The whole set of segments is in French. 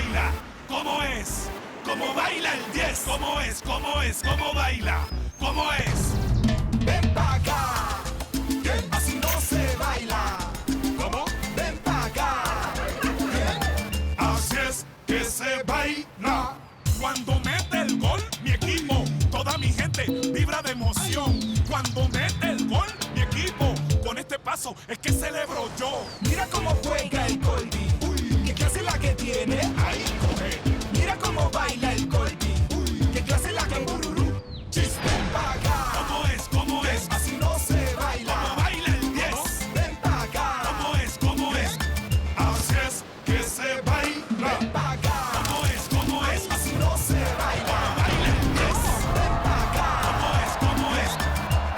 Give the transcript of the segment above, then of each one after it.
baila? ¿Cómo es? ¿Cómo baila el 10? ¿Cómo es? ¿Cómo es? ¿Cómo baila? ¿Cómo es? Ven pa' acá, que así no se baila. ¿Cómo? Ven pa' acá. Así es que se baila. Cuando mete el gol, mi equipo, toda mi gente vibra de emoción. Cuando mete el gol, mi equipo, con este paso es que celebro yo. Mira cómo juega el Colby. Uy, qué clase la que tiene. Ahí coge. Mira cómo baila el Colby. Uy, qué clase la que bururú. Chis, ven pa' acá. ¿Cómo es? ¿Cómo es? Así no se baila. ¿Cómo baila el 10? Ven pa' acá. ¿Cómo es? ¿Cómo es? Así es que se baila. Ven pa' acá. ¿Cómo es? ¿Cómo es? Así no se baila. ¿Cómo baila el 10? Ven pa' acá. ¿Cómo es? ¿Cómo es?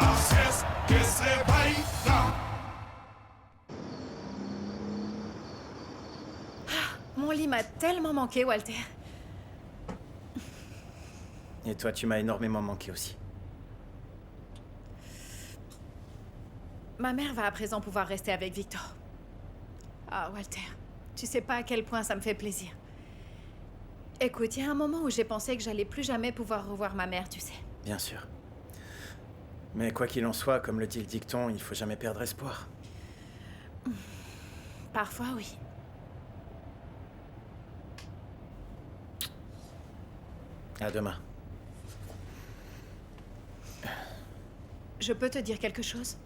Así es que se baila. Mon lit m'a tellement manqué, Walter. Et toi, tu m'as énormément manqué aussi. Ma mère va à présent pouvoir rester avec Victor. Ah, Walter, tu sais pas à quel point ça me fait plaisir. Écoute, il y a un moment où j'ai pensé que j'allais plus jamais pouvoir revoir ma mère, tu sais. Bien sûr. Mais quoi qu'il en soit, comme le dit le dicton, il faut jamais perdre espoir. Parfois, oui. À demain. Je peux te dire quelque chose?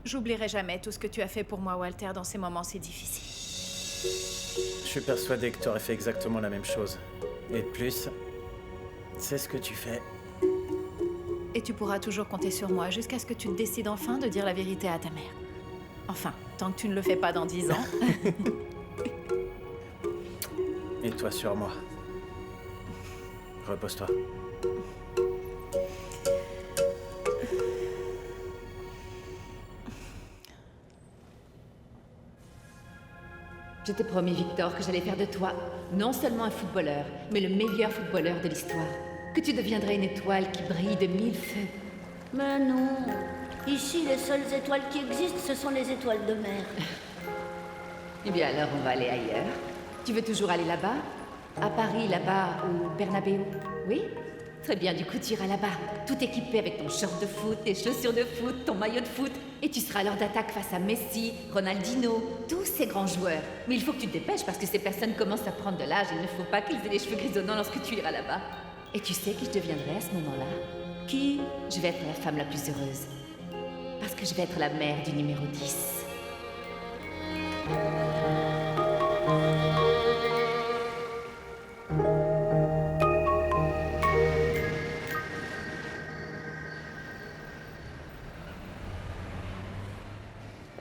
J'oublierai jamais tout ce que tu as fait pour moi, Walter, dans ces moments si difficiles. Je suis persuadé que tu aurais fait exactement la même chose. Et de plus, c'est ce que tu fais. Et tu pourras toujours compter sur moi jusqu'à ce que tu te décides enfin de dire la vérité à ta mère. Enfin, tant que tu ne le fais pas dans 10 ans. Et toi sur moi. Repose-toi. Je t'ai promis, Victor, que j'allais faire de toi non seulement un footballeur, mais le meilleur footballeur de l'histoire. Que tu deviendrais une étoile qui brille de 1000 feux. Mais non. Ici, les seules étoiles qui existent, ce sont les étoiles de mer. Eh bien alors, on va aller ailleurs. Tu veux toujours aller là-bas? À Paris, là-bas, au Bernabéu? Oui? Très bien, du coup, tu iras là-bas, tout équipé avec ton short de foot, tes chaussures de foot, ton maillot de foot. Et tu seras alors d'attaque face à Messi, Ronaldinho, tous ces grands joueurs. Mais il faut que tu te dépêches parce que ces personnes commencent à prendre de l'âge. Il ne faut pas qu'ils aient les cheveux grisonnants lorsque tu iras là-bas. Et tu sais qui je deviendrai à ce moment-là? Qui? Je vais être la femme la plus heureuse. Parce que je vais être la mère du numéro 10.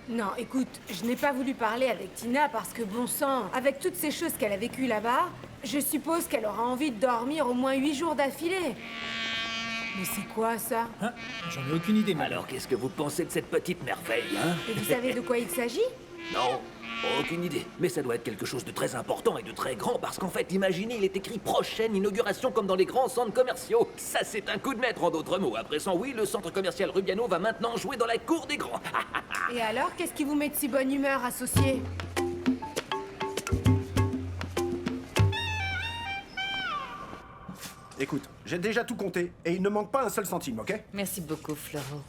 Non, écoute, je n'ai pas voulu parler avec Tina parce que, bon sang, avec toutes ces choses qu'elle a vécues là-bas, je suppose qu'elle aura envie de dormir au moins 8 jours d'affilée. Mais c'est quoi, ça? Hein? J'en ai aucune idée, madame. Alors, qu'est-ce que vous pensez de cette petite merveille, hein? Et vous savez de quoi il s'agit? Non, aucune idée. Mais ça doit être quelque chose de très important et de très grand, parce qu'en fait, imaginez, il est écrit prochaine inauguration comme dans les grands centres commerciaux. Ça, c'est un coup de maître, en d'autres mots. Après ça, oui, le centre commercial Rubiano va maintenant jouer dans la cour des grands. Et alors, qu'est-ce qui vous met de si bonne humeur, associé? Écoute, j'ai déjà tout compté, et il ne manque pas un seul centime, ok? Merci beaucoup, Floro.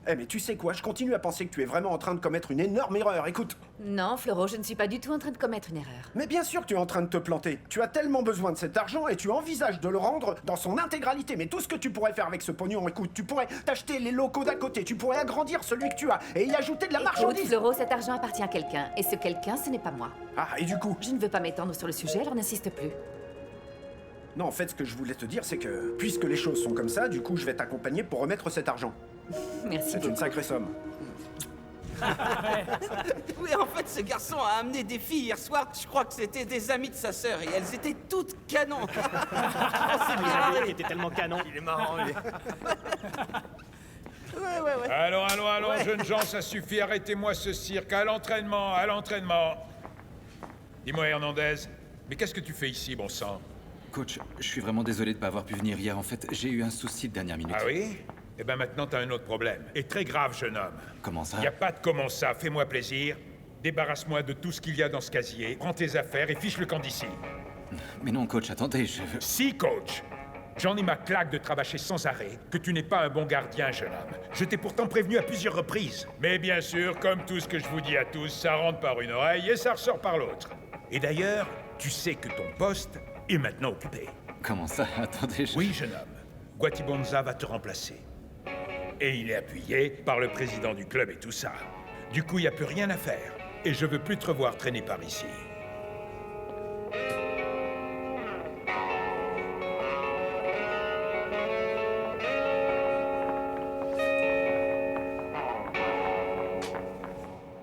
Eh mais tu sais quoi, je continue à penser que tu es vraiment en train de commettre une énorme erreur, écoute. Non, Floro, je ne suis pas du tout en train de commettre une erreur. Mais bien sûr que tu es en train de te planter. Tu as tellement besoin de cet argent et tu envisages de le rendre dans son intégralité. Mais tout ce que tu pourrais faire avec ce pognon, écoute, tu pourrais t'acheter les locaux d'à côté, tu pourrais agrandir celui que tu as et y ajouter de la Écoute, marchandise. Floro, cet argent appartient à quelqu'un, et ce quelqu'un, ce n'est pas moi. Ah, et du coup? Je ne veux pas m'étendre sur le sujet, alors n'insiste plus. Non, en fait, ce que je voulais te dire, c'est que, puisque les choses sont comme ça, du coup, je vais t'accompagner pour remettre cet argent. Merci C'est beaucoup. une sacrée somme. Oui, en fait, ce garçon a amené des filles hier soir. Je crois que c'était des amies de sa sœur et elles étaient toutes canons. C'est bien, il était tellement canon. Il est marrant, lui. Ouais. Allons, Ouais. jeunes gens, ça suffit, arrêtez-moi ce cirque. À l'entraînement, à l'entraînement. Dis-moi, Hernandez, mais qu'est-ce que tu fais ici, bon sang? Coach, je suis vraiment désolé de ne pas avoir pu venir hier. En fait, j'ai eu un souci de dernière minute. Ah oui? Eh ben maintenant, t'as un autre problème. Et très grave, jeune homme. Comment ça? Y a pas de comment ça, fais-moi plaisir. Débarrasse-moi de tout ce qu'il y a dans ce casier, prends tes affaires et fiche le camp d'ici. Mais non, coach, attendez, je veux... Si, coach. J'en ai ma claque de travailler sans arrêt, que tu n'es pas un bon gardien, jeune homme. Je t'ai pourtant prévenu à plusieurs reprises. Mais bien sûr, comme tout ce que je vous dis à tous, ça rentre par une oreille et ça ressort par l'autre. Et d'ailleurs, tu sais que ton poste est maintenant occupé. Comment ça? Attendez, Oui, jeune homme. Guatibonza va te remplacer. Et il est appuyé par le président du club et tout ça. Du coup, il n'y a plus rien à faire. Et je veux plus te revoir traîner par ici.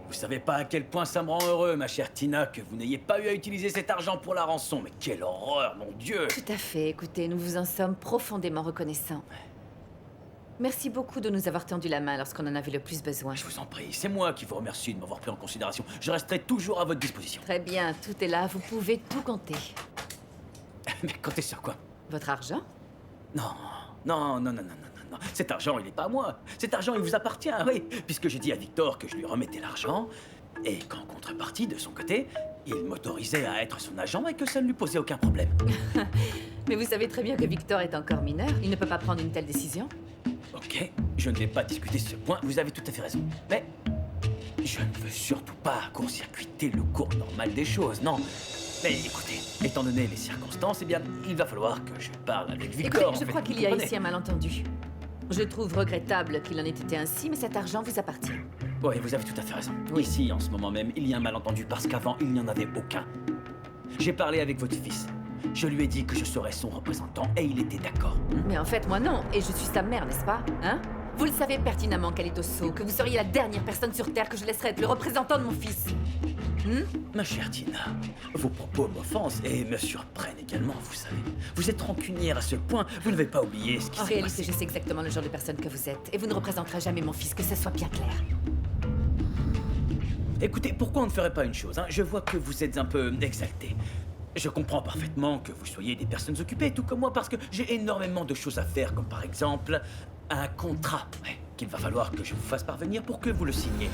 Vous savez pas à quel point ça me rend heureux, ma chère Tina, que vous n'ayez pas eu à utiliser cet argent pour la rançon. Mais quelle horreur, mon Dieu! Tout à fait, écoutez, nous vous en sommes profondément reconnaissants. Merci beaucoup de nous avoir tendu la main lorsqu'on en avait le plus besoin. Je vous en prie, c'est moi qui vous remercie de m'avoir pris en considération. Je resterai toujours à votre disposition. Très bien, tout est là, vous pouvez tout compter. Mais comptez sur quoi? Votre argent? Non. Cet argent, il n'est pas à moi. Cet argent, il vous appartient, oui. Puisque j'ai dit à Victor que je lui remettais l'argent, et qu'en contrepartie, de son côté, il m'autorisait à être son agent et que ça ne lui posait aucun problème. Mais vous savez très bien que Victor est encore mineur. Il ne peut pas prendre une telle décision. Ok, je ne vais pas discuter ce point, vous avez tout à fait raison. Mais je ne veux surtout pas court-circuiter le cours normal des choses, non. Mais écoutez, étant donné les circonstances, eh bien, il va falloir que je parle avec Victor. Écoutez, je crois qu'il y a ici un malentendu. Je trouve regrettable qu'il en ait été ainsi, mais cet argent vous appartient. Oui, vous avez tout à fait raison. Oui. Ici, en ce moment même, il y a un malentendu parce qu'avant, il n'y en avait aucun. J'ai parlé avec votre fils. Je lui ai dit que je serais son représentant et il était d'accord. Mais en fait, moi non. Et je suis sa mère, n'est-ce pas? Hein? Vous le savez pertinemment, Kalidoso, que vous seriez la dernière personne sur Terre que je laisserais être le représentant de mon fils. Ma chère Tina, vos propos m'offensent et me surprennent également, vous savez. Vous êtes rancunière à ce point, vous n'avez pas oublié ce qui s'est passé. En réalité, je sais exactement le genre de personne que vous êtes. Et vous ne représenterez jamais mon fils, que ce soit bien clair. Écoutez, pourquoi on ne ferait pas une chose, hein? Je vois que vous êtes un peu exalté. Je comprends parfaitement que vous soyez des personnes occupées, tout comme moi, parce que j'ai énormément de choses à faire, comme par exemple un contrat qu'il va falloir que je vous fasse parvenir pour que vous le signiez.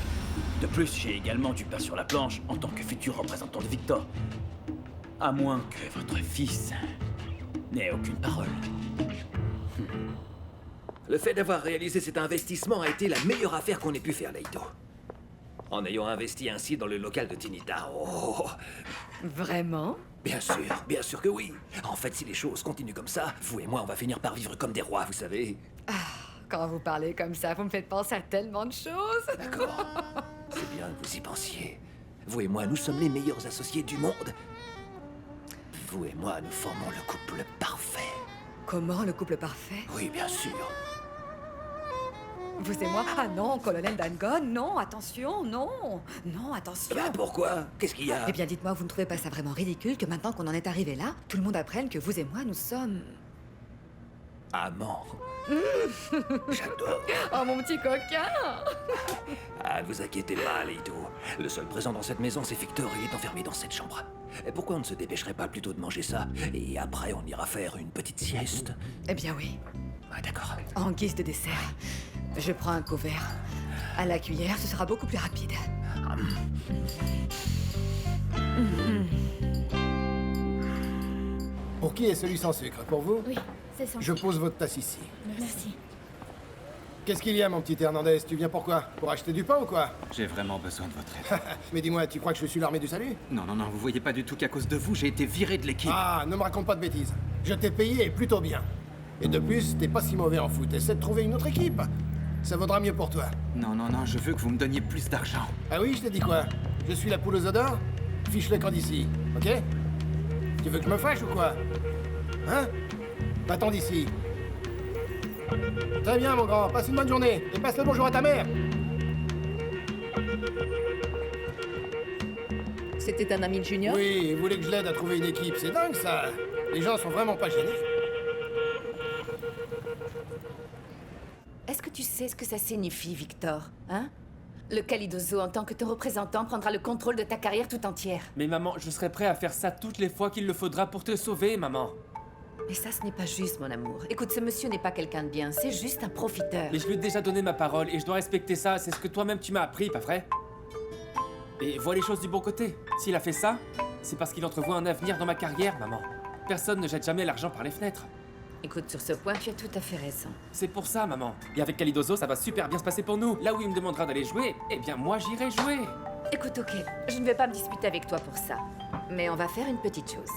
De plus, j'ai également du pain sur la planche en tant que futur représentant de Victor. À moins que votre fils n'ait aucune parole. Le fait d'avoir réalisé cet investissement a été la meilleure affaire qu'on ait pu faire, Leito. En ayant investi ainsi dans le local de Tinita. Oh! Vraiment? Bien sûr que oui. En fait, si les choses continuent comme ça, vous et moi, on va finir par vivre comme des rois, vous savez. Quand vous parlez comme ça, vous me faites penser à tellement de choses. D'accord. C'est bien que vous y pensiez. Vous et moi, nous sommes les meilleurs associés du monde. Vous et moi, nous formons le couple parfait. Comment, le couple parfait? Oui, bien sûr. Vous et moi? Ah non, colonel Dangon, non, attention, non. Non, attention. Bah pourquoi? Qu'est-ce qu'il y a? Eh bien, dites-moi, vous ne trouvez pas ça vraiment ridicule que maintenant qu'on en est arrivé là, tout le monde apprenne que vous et moi, nous sommes... Amants. J'adore. Oh, mon petit coquin. Ah, ne vous inquiétez pas, Leito. Le seul présent dans cette maison, c'est Victor. Il est enfermé dans cette chambre. Et pourquoi on ne se dépêcherait pas plutôt de manger ça? Et après, on ira faire une petite sieste. Eh bien, oui. Ah, d'accord. En guise de dessert, je prends un couvert. À la cuillère, ce sera beaucoup plus rapide. Pour qui est celui sans sucre? Pour vous? Oui, c'est sans Je pose votre tasse ici. Merci. Qu'est-ce qu'il y a, mon petit Hernandez? Tu viens pourquoi? Pour acheter du pain ou quoi? J'ai vraiment besoin de votre aide. Mais dis-moi, tu crois que je suis l'armée du salut? Non, vous voyez pas du tout qu'à cause de vous, j'ai été viré de l'équipe. Ah, ne me raconte pas de bêtises. Je t'ai payé et plutôt bien. Et de plus, t'es pas si mauvais en foot. Essaie de trouver une autre équipe. Ça vaudra mieux pour toi. Non, je veux que vous me donniez plus d'argent. Ah oui, je t'ai dit quoi? Je suis la poule aux œufs d'or? Fiche le camp d'ici, ok? Tu veux que je me fâche ou quoi? Hein? Va-t'en d'ici. Très bien, mon grand. Passe une bonne journée. Et passe le bonjour à ta mère. C'était un ami de Junior? Oui, il voulait que je l'aide à trouver une équipe. C'est dingue, ça. Les gens sont vraiment pas gênés. Est-ce que tu sais ce que ça signifie, Victor? Hein? Le Kalidoso, en tant que ton représentant, prendra le contrôle de ta carrière tout entière. Mais maman, je serai prêt à faire ça toutes les fois qu'il le faudra pour te sauver, maman. Mais ça, ce n'est pas juste, mon amour. Écoute, ce monsieur n'est pas quelqu'un de bien, c'est juste un profiteur. Mais je lui ai déjà donné ma parole et je dois respecter ça. C'est ce que toi-même tu m'as appris, pas vrai? Et vois les choses du bon côté. S'il a fait ça, c'est parce qu'il entrevoit un avenir dans ma carrière, maman. Personne ne jette jamais l'argent par les fenêtres. Écoute, sur ce point, tu as tout à fait raison. C'est pour ça, maman. Et avec Calidoso, ça va super bien se passer pour nous. Là où il me demandera d'aller jouer, eh bien moi j'irai jouer. Écoute, ok, je ne vais pas me disputer avec toi pour ça. Mais on va faire une petite chose.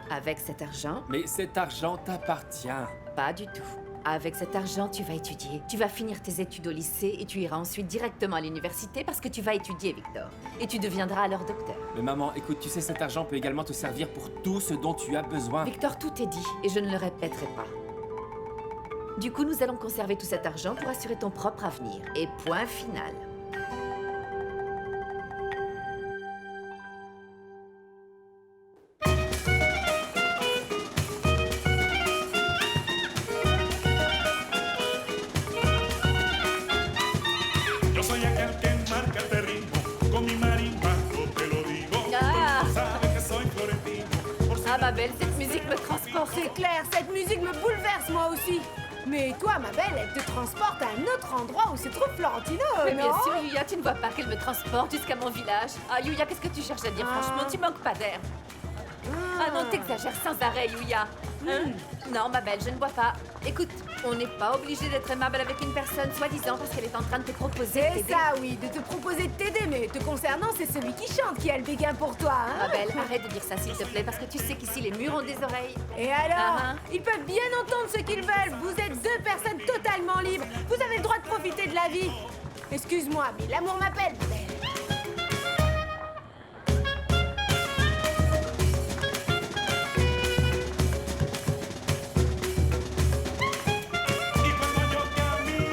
Avec cet argent... Mais cet argent t'appartient. Pas du tout. Avec cet argent, tu vas étudier. Tu vas finir tes études au lycée et tu iras ensuite directement à l'université parce que tu vas étudier, Victor. Et tu deviendras alors docteur. Mais maman, écoute, tu sais, cet argent peut également te servir pour tout ce dont tu as besoin. Victor, tout est dit et je ne le répéterai pas. Du coup, nous allons conserver tout cet argent pour assurer ton propre avenir. Et point final. Yo soy aquel que marca este ritmo, con mi marimba, yo te lo digo. Ah. Tú sabes que soy florentino. Ah, ma belle, cette musique me transporte. C'est clair, cette musique me bouleverse moi aussi. Mais toi, ma belle, elle te transporte à un autre endroit où se trouve Florentino, Mais non? bien sûr, Yuya, tu ne vois pas qu'elle me transporte jusqu'à mon village. Ah, Yuya, qu'est-ce que tu cherches à dire? Franchement, tu manques pas d'air. Ah non, t'exagères sans arrêt, Yuya. Hein? Non, ma belle, je ne bois pas. Écoute, on n'est pas obligé d'être aimable avec une personne, soi-disant, parce qu'elle est en train de te proposer de C'est t'aider. ça, oui, de te proposer de t'aider, mais te concernant, c'est celui qui chante qui a le béguin pour toi, hein? Ma belle, arrête de dire ça, s'il te plaît, parce que tu sais qu'ici, les murs ont des oreilles. Et alors? Ah, Ils peuvent bien entendre ce qu'ils veulent. Vous êtes deux personnes totalement libres. Vous avez le droit de profiter de la vie. Excuse-moi, mais l'amour m'appelle, ma belle.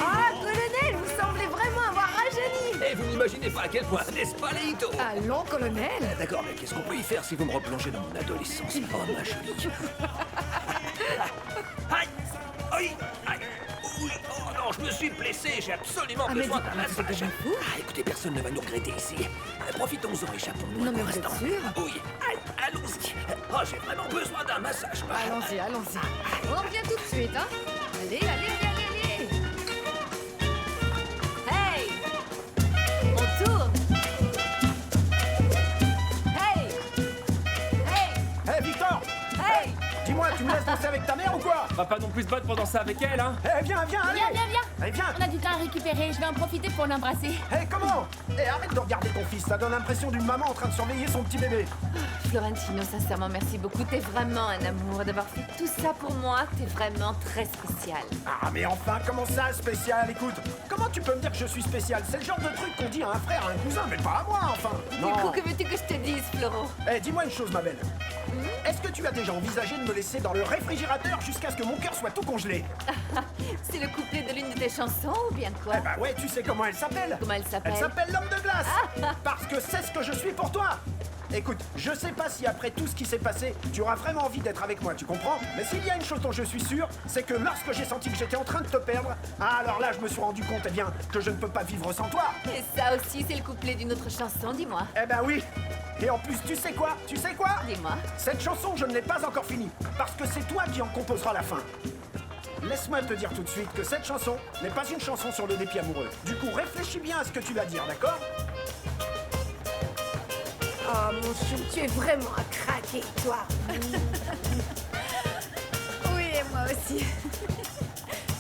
Ah, colonel, vous semblez vraiment avoir rajeuni. Et vous n'imaginez pas à quel point, n'est-ce pas, Leito? Allons, colonel. D'accord, mais qu'est-ce qu'on peut y faire si vous me replongez dans mon adolescence? Oh, ma jolie. Aïe! Aïe! Aïe! Oui! Oh non, je me suis blessé, j'ai absolument Ah, mais besoin dis- d'un mais c'est massage. déjà fou. Ah, écoutez, personne ne va nous regretter ici. Profitons-en, échappons-nous. Non, un mais court vous êtes instant. sûr? Oui. Aïe, allons-y. Oh, j'ai vraiment besoin d'un massage. Allons-y, allons-y. On revient tout de suite, hein? Allez, allez, allez, allez, allez! Hey! On tourne! Hey! Hey! Hé, Victor! Hey! Dis-moi, tu me laisses danser avec ta mère ou quoi? Va pas non plus se battre pour danser avec elle, hein? Eh, viens, viens, allez! Viens. Allez, viens! On a du temps à récupérer, je vais en profiter pour l'embrasser. Hé, comment? Eh, arrête de regarder ton fils, ça donne l'impression d'une maman en train de surveiller son petit bébé. Florentino, sincèrement, merci beaucoup. T'es vraiment un amour d'avoir fait tout ça pour moi. T'es vraiment très spécial. Ah, mais enfin, comment ça, spécial? Écoute, comment tu peux me dire que je suis spécial? C'est le genre de truc qu'on dit à un frère, à un cousin, mais pas à moi, enfin! Du coup, que veux-tu que je te dise, Floro? Eh, dis-moi une chose, ma belle. Est-ce que tu as déjà envisagé de me laisser dans le réfrigérateur jusqu'à ce que mon cœur soit tout congelé? C'est le couplet de l'une de tes chansons ou bien quoi? Eh bah ouais, tu sais comment elle s'appelle? Comment elle s'appelle? Elle s'appelle l'homme de glace! Parce que c'est ce que je suis pour toi! Écoute, je sais pas si après tout ce qui s'est passé, tu auras vraiment envie d'être avec moi, tu comprends? Mais s'il y a une chose dont je suis sûr, c'est que lorsque j'ai senti que j'étais en train de te perdre, alors là je me suis rendu compte, eh bien, que je ne peux pas vivre sans toi! Et ça aussi, c'est le couplet d'une autre chanson, dis-moi. Eh ben oui! Et en plus, tu sais quoi? Tu sais quoi? Dis-moi. Cette chanson, je ne l'ai pas encore finie, parce que c'est toi qui en composeras la fin. Laisse-moi te dire tout de suite que cette chanson n'est pas une chanson sur le dépit amoureux. Du coup, réfléchis bien à ce que tu vas dire, d'accord? Oh, mon chou, tu es vraiment à craquer, toi. Oui, et moi aussi.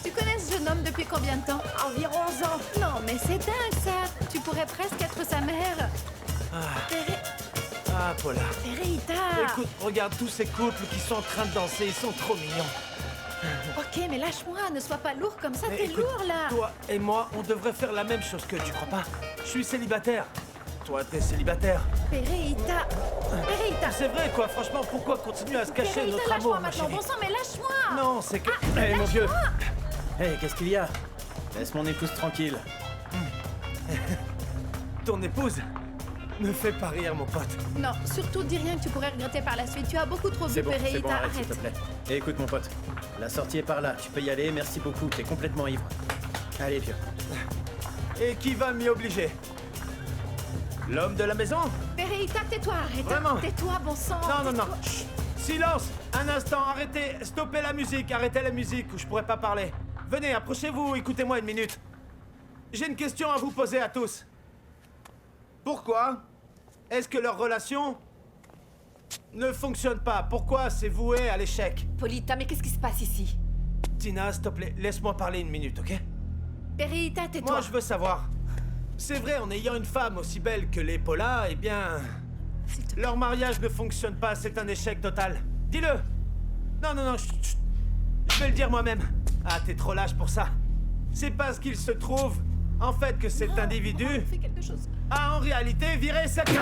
Tu connais ce jeune homme depuis combien de temps? Environ 11 ans. Non, mais c'est dingue, ça. Tu pourrais presque être sa mère. Ah, Paula. Pereita. Écoute, regarde tous ces couples qui sont en train de danser, ils sont trop mignons. Ok, mais lâche-moi, ne sois pas lourd comme ça, Mais t'es écoute, lourd, là. Toi et moi, on devrait faire la même chose que tu crois pas? Je suis célibataire. Toi, t'es célibataire. Pereita. Pereita. C'est vrai, quoi. Franchement, pourquoi continuer à se cacher Pereita, notre lâche-moi amour, ma maintenant, chérie? bon sang, mais lâche-moi. Non, c'est que... Hé, mon vieux! Hé, qu'est-ce qu'il y a? Laisse mon épouse tranquille. Ton épouse me fait pas rire, mon pote. Non, surtout dis rien que tu pourrais regretter par la suite. Tu as beaucoup trop C'est bu, bon, Pereita. c'est bon, arrête, s'il te plaît. Et écoute, mon pote, la sortie est par là. Tu peux y aller, merci beaucoup. T'es complètement ivre. Allez, vieux. Et qui va m'y obliger? L'homme de la maison? Pereita, tais-toi, arrête. Vraiment? Tais-toi, bon sang. Non, non, non. tais-toi. Chut. Silence! Un instant, arrêtez, stoppez la musique, arrêtez la musique ou je pourrais pas parler. Venez, approchez-vous, écoutez-moi une minute. J'ai une question à vous poser à tous. Pourquoi Est-ce que leur relation ne fonctionne pas? Pourquoi c'est voué à l'échec? Polita, mais qu'est-ce qui se passe ici? Tina, s'il te plaît, laisse-moi parler une minute, ok? Perita, tais-toi. Moi, je veux savoir. C'est vrai, en ayant une femme aussi belle que les Paula, eh bien... Leur mariage ne fonctionne pas, c'est un échec total. Dis-le! Non, non, non, chut. Je vais le dire moi-même. Ah, t'es trop lâche pour ça. C'est parce qu'il se trouve, en fait, que cet individu a en réalité viré sa fille.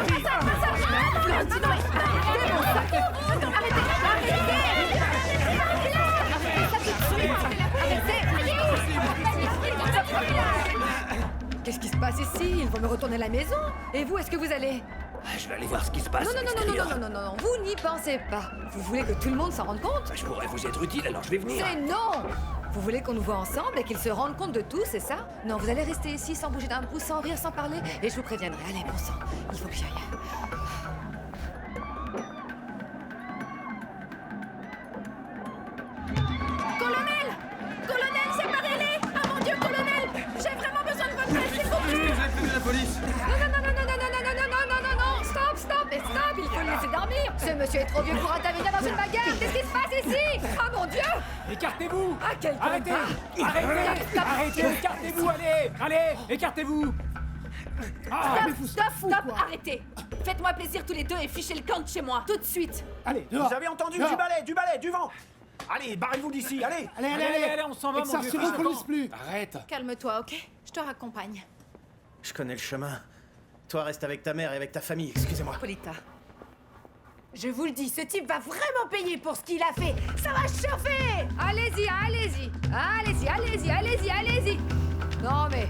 Qu'est-ce qui se passe ici? Ils vont me retourner à la maison. Et vous, est-ce que vous allez? Je vais aller voir ce qui se passe. Non, non, non, non, non, non, non, non, vous n'y pensez pas. Vous voulez que tout le monde s'en rende compte? Je pourrais vous être utile, alors je vais venir. C'est non! Vous voulez qu'on nous voit ensemble et qu'ils se rendent compte de tout, c'est ça? Non, vous allez rester ici sans bouger d'un pouce, sans rire, sans parler, et je vous préviendrai. Allez, bon sang, il faut que j'y aille. Colonel! Colonel, séparez-les! Ah mon Dieu, colonel! J'ai vraiment besoin de votre aide, s'il vous plaît! J'ai appelé la police! Non, non, non, non, non, non, non, non, non, non, non, non, non, stop, stop, et stop, il faut le laisser dormir. Ce monsieur est trop vieux pour intervenir dans une bagarre. Qu'est-ce qui se passe ici? Oh mon Dieu! Écartez-vous! Ah, quel Arrêtez! connard. Arrêtez! Arrêtez! Écartez-vous! Allez! Allez! Écartez-vous! Stop, arrêtez! Faites-moi plaisir tous les deux et fichez le camp de chez moi, tout de suite! Allez, Vous avez entendu? Du balai, du vent! Allez, barrez-vous d'ici, allez! Allez, on s'en va, mon vieux. ne police plus! Arrête! Calme-toi, ok? Je te raccompagne. Je connais le chemin. Toi, reste avec ta mère et avec ta famille, excusez-moi. Polita. Je vous le dis, ce type va vraiment payer pour ce qu'il a fait. Ça va chauffer! Allez-y, allez-y. Allez-y, allez-y, allez-y, allez-y. Non, mais...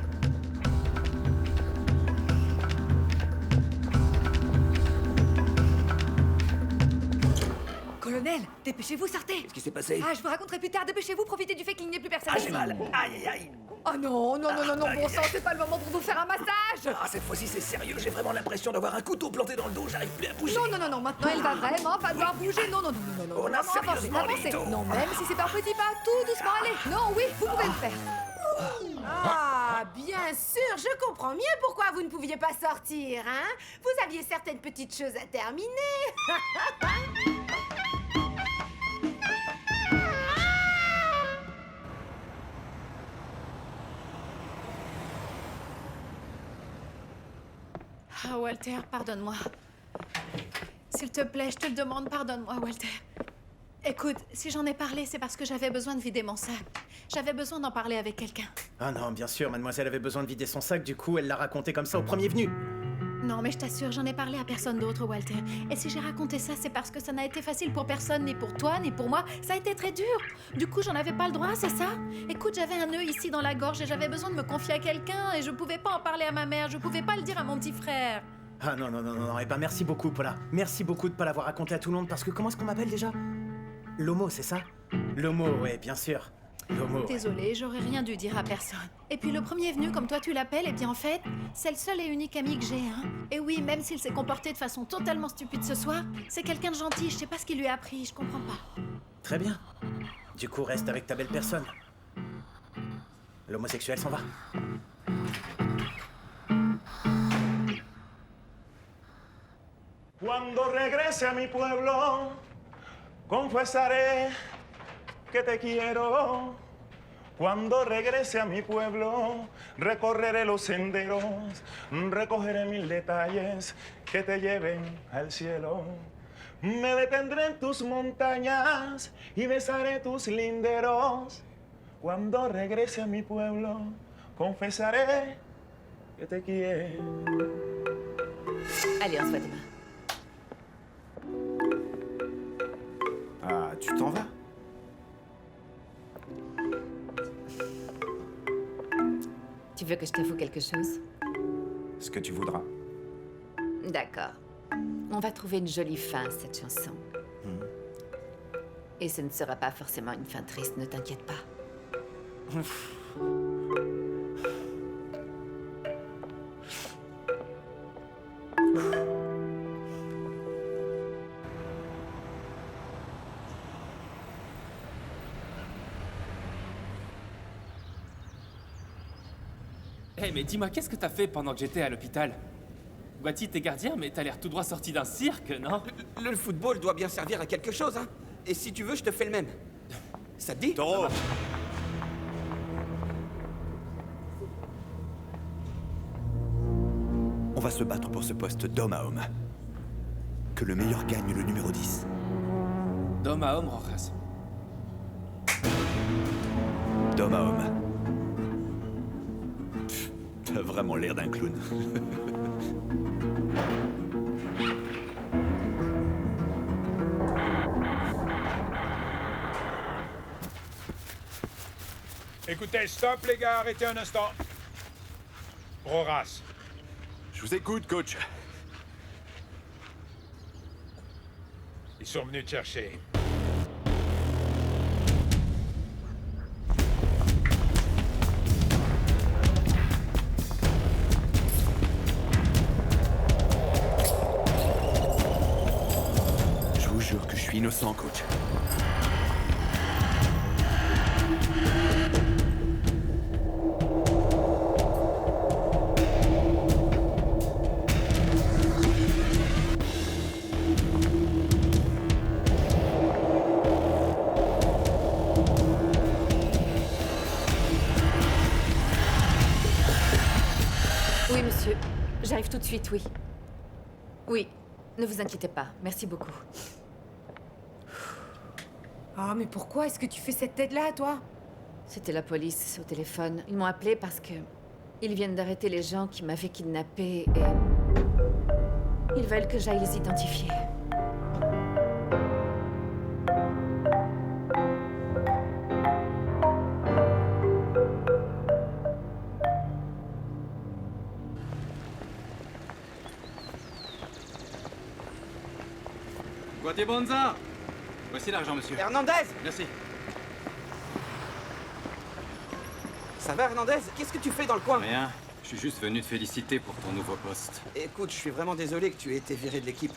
Colonel, dépêchez-vous, sortez. Qu'est-ce qui s'est passé? Ah, je vous raconterai plus tard. Dépêchez-vous, profitez du fait qu'il n'y ait plus personne. Ah, j'ai mal. Aïe, aïe, aïe. Oh non, non, non, non, non, bon sang, c'est pas le moment pour vous faire un massage. Ah, cette fois-ci, c'est sérieux. J'ai vraiment l'impression d'avoir un couteau planté dans le dos. J'arrive plus à bouger. Non, non, non, non, maintenant elle va vraiment falloir bouger. Non, non, non, non, non, non. On a Vraiment, avancez, sérieusement les avancez. dos. Non, même si c'est par petits pas, tout doucement, allez. Non, oui, vous pouvez le faire. Ah, bien sûr, je comprends mieux pourquoi vous ne pouviez pas sortir, hein? Vous aviez certaines petites choses à terminer. Ah, Walter, pardonne-moi. S'il te plaît, je te le demande, pardonne-moi, Walter. Écoute, si j'en ai parlé, c'est parce que j'avais besoin de vider mon sac. J'avais besoin d'en parler avec quelqu'un. Ah non, bien sûr, mademoiselle avait besoin de vider son sac, du coup, elle l'a raconté comme ça au premier venu. Non, mais je t'assure, j'en ai parlé à personne d'autre, Walter. Et si j'ai raconté ça, c'est parce que ça n'a été facile pour personne, ni pour toi, ni pour moi. Ça a été très dur. Du coup, j'en avais pas le droit, c'est ça? Écoute, j'avais un nœud ici dans la gorge et j'avais besoin de me confier à quelqu'un et je pouvais pas en parler à ma mère, je pouvais pas le dire à mon petit frère. Ah non, non, non, non, eh ben merci beaucoup, Paula. Merci beaucoup de pas l'avoir raconté à tout le monde, parce que comment est-ce qu'on m'appelle déjà? Lomo, c'est ça? Lomo, ouais, bien sûr. Lomo. Désolée, j'aurais rien dû dire à personne. Et puis le premier venu, comme toi tu l'appelles, eh bien en fait, c'est le seul et unique ami que j'ai, hein. Et oui, même s'il s'est comporté de façon totalement stupide ce soir, c'est quelqu'un de gentil, je sais pas ce qu'il lui a appris, je comprends pas. Très bien. Du coup, reste avec ta belle personne. L'homosexuel s'en va. Cuando regrese a mi pueblo, confesaré que te quiero. Cuando regrese a mi pueblo, recorreré los senderos, recogeré mil detalles que te lleven al cielo. Me detendré en tus montañas y besaré tus linderos. Cuando regrese a mi pueblo, confesaré que te quiero. Allez, on se voit demain. Ah, tu t'en vas? Tu veux que je t'avoue quelque chose? Ce que tu voudras. D'accord. On va trouver une jolie fin à cette chanson. Et ce ne sera pas forcément une fin triste, ne t'inquiète pas. Hé, mais dis-moi, qu'est-ce que t'as fait pendant que j'étais à l'hôpital? Guati, t'es gardien, mais t'as l'air tout droit sorti d'un cirque, non? Le football doit bien servir à quelque chose, hein. Et si tu veux, je te fais le même. Ça te dit? Taureau. On va se battre pour ce poste d'homme à homme. Que le meilleur gagne le numéro 10. D'homme à homme, Rojas. D'homme à homme. Pff, t'as vraiment l'air d'un clown. Écoutez, stop les gars, arrêtez un instant. Roras. Je vous écoute, coach. Ils sont venus te chercher. Je vous jure que je suis innocent, coach. Oui, monsieur. J'arrive tout de suite, oui. Oui, ne vous inquiétez pas. Merci beaucoup. Ah, mais pourquoi est-ce que tu fais cette tête-là, toi? C'était la police au téléphone. Ils m'ont appelé parce que... ils viennent d'arrêter les gens qui m'avaient kidnappé et... ils veulent que j'aille les identifier. Guati Bonza! Voici l'argent, monsieur. Hernandez! Merci. Ça va, Hernandez? Qu'est-ce que tu fais dans le coin? Rien. Je suis juste venu te féliciter pour ton nouveau poste. Écoute, je suis vraiment désolé que tu aies été viré de l'équipe.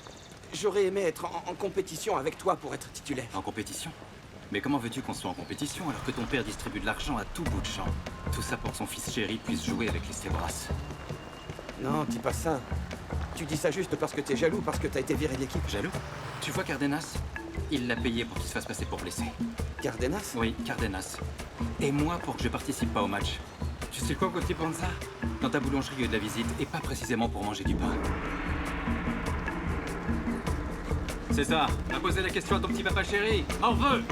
J'aurais aimé être en compétition avec toi pour être titulaire. En compétition? Mais comment veux-tu qu'on soit en compétition alors que ton père distribue de l'argent à tout bout de champ? Tout ça pour que son fils chéri puisse jouer avec les Stebras. Non, dis pas ça. Tu dis ça juste parce que t'es jaloux, parce que t'as été viré de l'équipe. Jaloux? Tu vois Cardenas? Il l'a payé pour qu'il se fasse passer pour blessé. Cardenas? Oui, Cardenas. Et moi pour que je participe pas au match. Tu sais quoi, Guati Bonza? Dans ta boulangerie, il y a de la visite, et pas précisément pour manger du pain. C'est ça. Va poser la question à ton petit papa chéri. M'en veux!